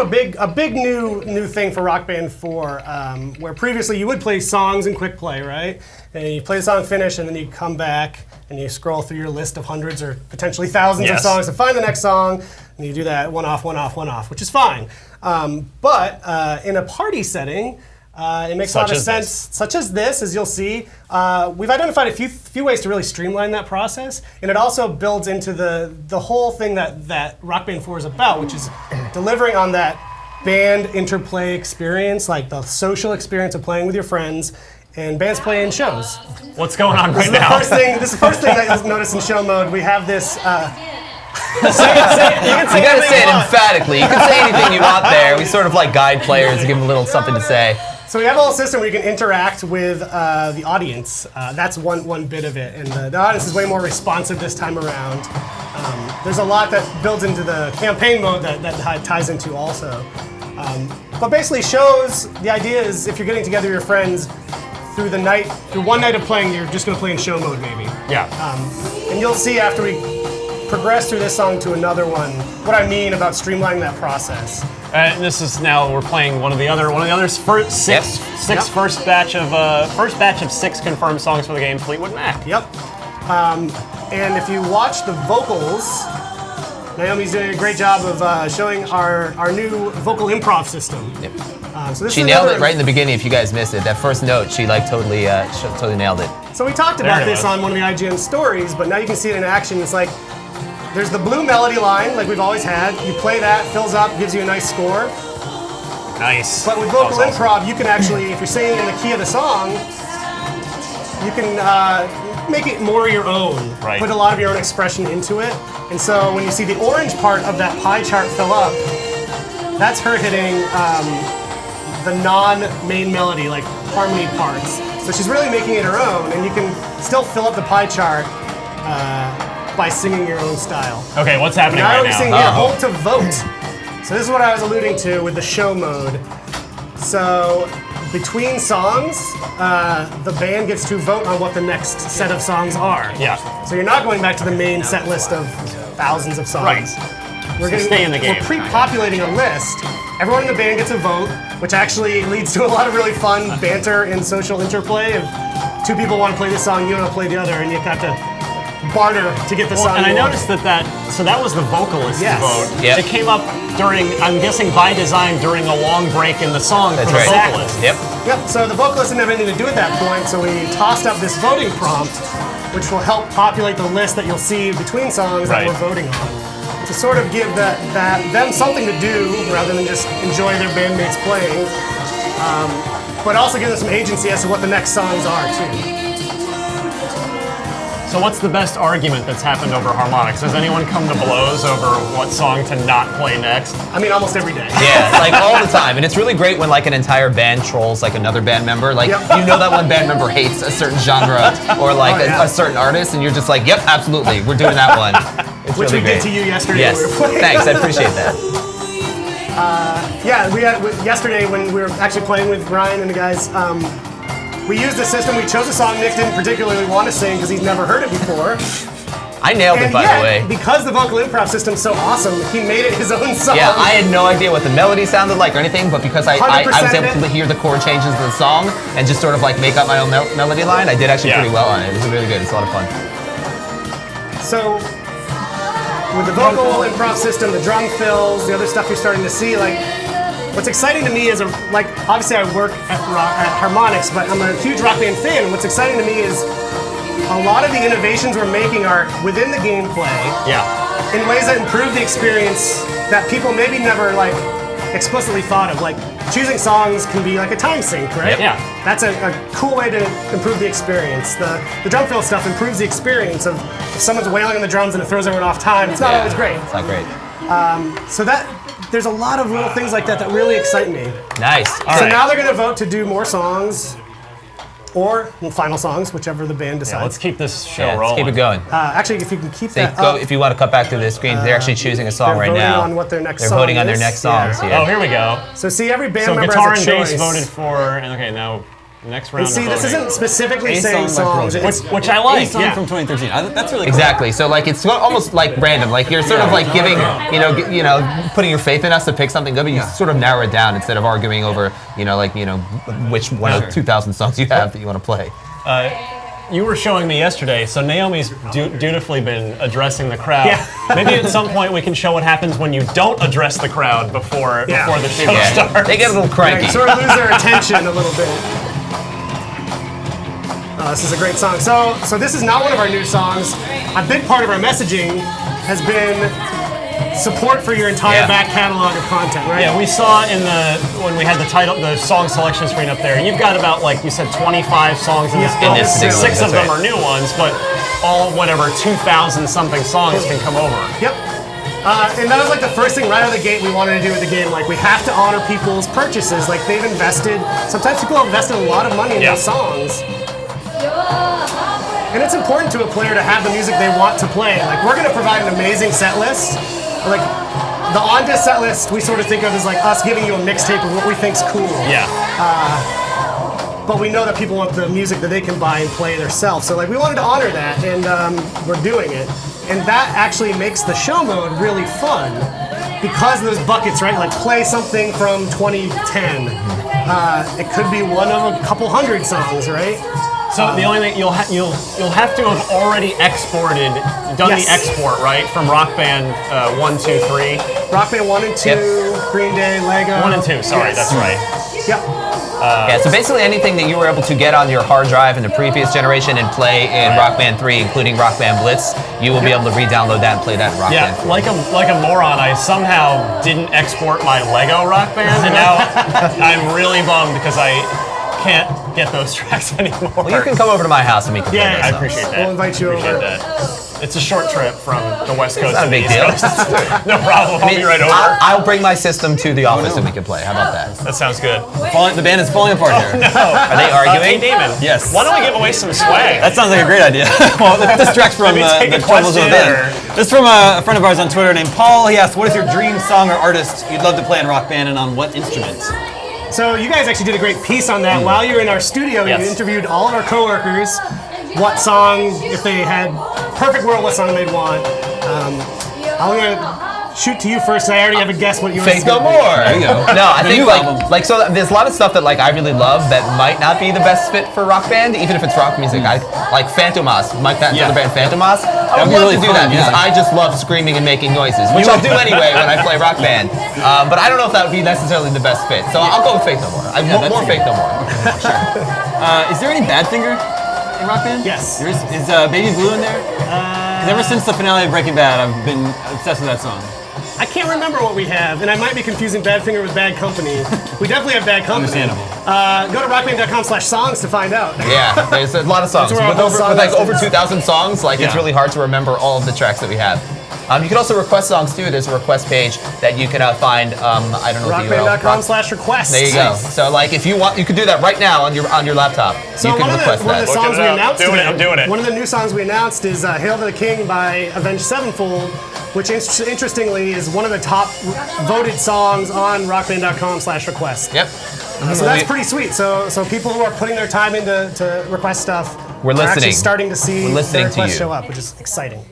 of a big new thing for Rock Band 4, where previously you would play songs in quick play, right? And you play the song, finish, and then you come back and you scroll through your list of hundreds or potentially thousands of songs to find the next song, and you do that one off, which is fine. But in a party setting, it makes a lot of sense, such as this, as you'll see. We've identified a few ways to really streamline that process, and it also builds into the whole thing that Rock Band 4 is about, which is delivering on that band interplay experience, like the social experience of playing with your friends, and bands play in shows. What's going on right now? This is the first thing that you'll notice in show mode. We have this... You gotta say it emphatically. You can say anything you want there. We sort of like guide players to give them a little something to say. So we have a whole system where you can interact with the audience. That's one bit of it, and the audience is way more responsive this time around. There's a lot that builds into the campaign mode that ties into also. But basically shows, the idea is if you're getting together with your friends through one night of playing, you're just gonna play in show mode maybe. Yeah. And you'll see after we progress through this song to another one what I mean about streamlining that process. This is now we're playing one of the others first batch of 6 confirmed songs for the game, Fleetwood Mac. Yep. And if you watch the vocals, Naomi's doing a great job of showing our new vocal improv system. Yep. So this she nailed it right in the beginning. If you guys missed it, that first note, she like totally nailed it. So we talked about this on one of the IGN stories, but now you can see it in action. It's like there's the blue melody line, like we've always had. You play that, fills up, gives you a nice score. Nice. But with vocal improv, you can actually, if you're singing in the key of the song, you can make it more your own. Right. Put a lot of your own expression into it. And so when you see the orange part of that pie chart fill up, that's her hitting the non-main melody, like harmony parts. So she's really making it her own, and you can still fill up the pie chart by singing your own style. Okay, what's happening right now? Singing here, hold to vote. So this is what I was alluding to with the show mode. So between songs, the band gets to vote on what the next set of songs are. Yeah. So you're not going back to the main set list of thousands of songs. Right. We're gonna stay in the game. We're pre-populating a list. Everyone in the band gets a vote, which actually leads to a lot of really fun banter and social interplay. If 2 people want to play this song, you want to play the other, and you have to barter to get the song. And I noticed that was the vocalist vote. Yep. It came up during, I'm guessing by design, during a long break in the song for the vocalist. Yep. Yep, so the vocalist didn't have anything to do at that point, so we tossed up this voting prompt, which will help populate the list that you'll see between songs that we're voting on. To sort of give them something to do rather than just enjoy their bandmates playing, but also give them some agency as to what the next songs are too. So what's the best argument that's happened over harmonics? Has anyone come to blows over what song to not play next? I mean, almost every day. Yeah, like all the time. And it's really great when like an entire band trolls like another band member. Like you know that one band member hates a certain genre or like a certain artist, and you're just like, yep, absolutely, we're doing that one. It's Which really we great. did to you yesterday Yes. when we were playing. Thanks, I appreciate that. Yeah, we had yesterday when we were actually playing with Ryan and the guys. We used the system. We chose a song Nick didn't particularly want to sing because he's never heard it before. I nailed it, by the way. Because the vocal improv system's so awesome, he made it his own song. Yeah, I had no idea what the melody sounded like or anything, but because I was able to hear the chord changes of the song and just sort of like make up my own melody line, I did actually pretty well on it. It was really good. It's a lot of fun. So, with the vocal improv system, the drum fills, the other stuff you're starting to see, like, what's exciting to me is, obviously I work at Harmonix, but I'm a huge Rock Band fan, and what's exciting to me is a lot of the innovations we're making are within the gameplay in ways that improve the experience that people maybe never, like, explicitly thought of. Like, choosing songs can be like a time sync, right? Yeah. That's a cool way to improve the experience. The drum fill stuff improves the experience of if someone's wailing on the drums and it throws everyone off time. It's not always great. It's not great. So there's a lot of little things like that that really excite me. Nice. So now they're going to vote to do more songs or final songs, whichever the band decides. Yeah, let's keep this show rolling. Let's keep it going. Actually, if you can keep that up. If you want to cut back to the screen, they're actually choosing a song right now. They're voting on what their next song is. song They're voting on their is. next songs. Oh, here we go. So see, every band so member guitar has a and choice. bass voted for, and okay, now Next round. And see, of this voting. isn't specifically A saying song by songs. Project. It's Which I like. A song Yeah. from 2013. That's really cool. Exactly. So like it's almost like random. Like you're sort of like giving, putting your faith in us to pick something good, but you sort of narrow it down instead of arguing over, which one of 2,000 songs you have that you want to play. You were showing me yesterday, so Naomi's dutifully been addressing the crowd. Yeah. Maybe at some point we can show what happens when you don't address the crowd before the show starts. They get a little cranky. Sort of lose their attention a little bit. This is a great song. So this is not one of our new songs. A big part of our messaging has been support for your entire back catalog of content, right? Yeah, we saw when we had the song selection screen up there. You've got about, like you said, 25 songs in this In this book. particular- 6 of them that's are new ones, but all whatever 2,000 something songs can come over. Yep. And that was like the first thing right out of the gate we wanted to do with the game. Like, we have to honor people's purchases. Like, they've invested. Sometimes people have invested a lot of money in those songs. And it's important to a player to have the music they want to play. Like, we're going to provide an amazing set list. Like, the on-disc set list we sort of think of as like us giving you a mixtape of what we think's cool. Yeah. But we know that people want the music that they can buy and play themselves. So like we wanted to honor that, and we're doing it. And that actually makes the show mode really fun because of those buckets, right? Like play something from 2010. It could be one of a couple hundred songs, right? So the only thing you'll have to have already done Yes. the export, right, from Rock Band 1, 2, 3. Rock Band 1 and 2, Green Day, Lego. 1 and 2. Sorry, Yes. that's right. Yep. So basically anything that you were able to get on your hard drive in the previous generation and play in Rock Band 3, including Rock Band Blitz, you will be able to re-download that and play that in Rock Band 4. Like a moron, I somehow didn't export my Lego Rock Band, and now I'm really bummed because I can't get those tracks anymore. Well, you can come over to my house and we can play Yeah, those I songs. appreciate that. We'll invite you Appreciate over. that. It's a short trip from the West Coast not to a the big East deal. Coast. No problem. I'll be right over. I'll bring my system to the office and we can play. How about that? That sounds good. The band is falling apart here. Are they Hey, arguing? Damon. Yes. Why don't we give away some swag? That sounds like a great idea. Well, that distracts from Maybe take the a troubles of the question band. This is from a friend of ours on Twitter named Paul. He asked, what is your dream song or artist you'd love to play in Rock Band and on what instrument? So you guys actually did a great piece on that. While you were in our studio, Yes. you interviewed all of our coworkers, what song, if they had perfect world, what song they'd want. I'm gonna shoot to you first. I already have a guess what yours is Faith No gonna be. More. There you go. No, I The think new album. so there's a lot of stuff that like I really love that might not be the best fit for Rock Band, even if it's rock music. I like Phantomas, Mike Patton's Yeah. other band Phantomas. I That'd would be love really to do fun, that because yeah. I just love screaming and making noises, which I'll do anyway when I play Rock Band. But I don't know if that would be necessarily the best fit. So I'll go with Faith No More. I want that's more a Faith good No More. Is there any Badfinger in Rock Band? Yes. There is Baby Blue in there? 'Cause ever since the finale of Breaking Bad, I've been obsessed with that song. I can't remember what we have, and I might be confusing Badfinger with Bad Company. We definitely have Bad Company. Understandable. Go to rockband.com/songs to find out. Yeah, there's a lot of songs. That's where our whole song With like list over is. 2,000 songs, like it's Yeah. really hard to remember all of the tracks that we have. You can also request songs too. There's a request page that you can find. I don't know the URL. Rockband.com/requests. There you go. So like if you want, you could do that right now on your laptop. So you can one request of the that. songs we it up. announced Doing it, today, I'm doing it. one of the new songs we announced is "Hail to the King" by Avenged Sevenfold, which interestingly is one of the top voted songs on rockband.com/request. Yep. So that's pretty sweet. So people who are putting their time into to request stuff, We're are actually listening. starting to see We're listening their to requests you. show up, which is exciting.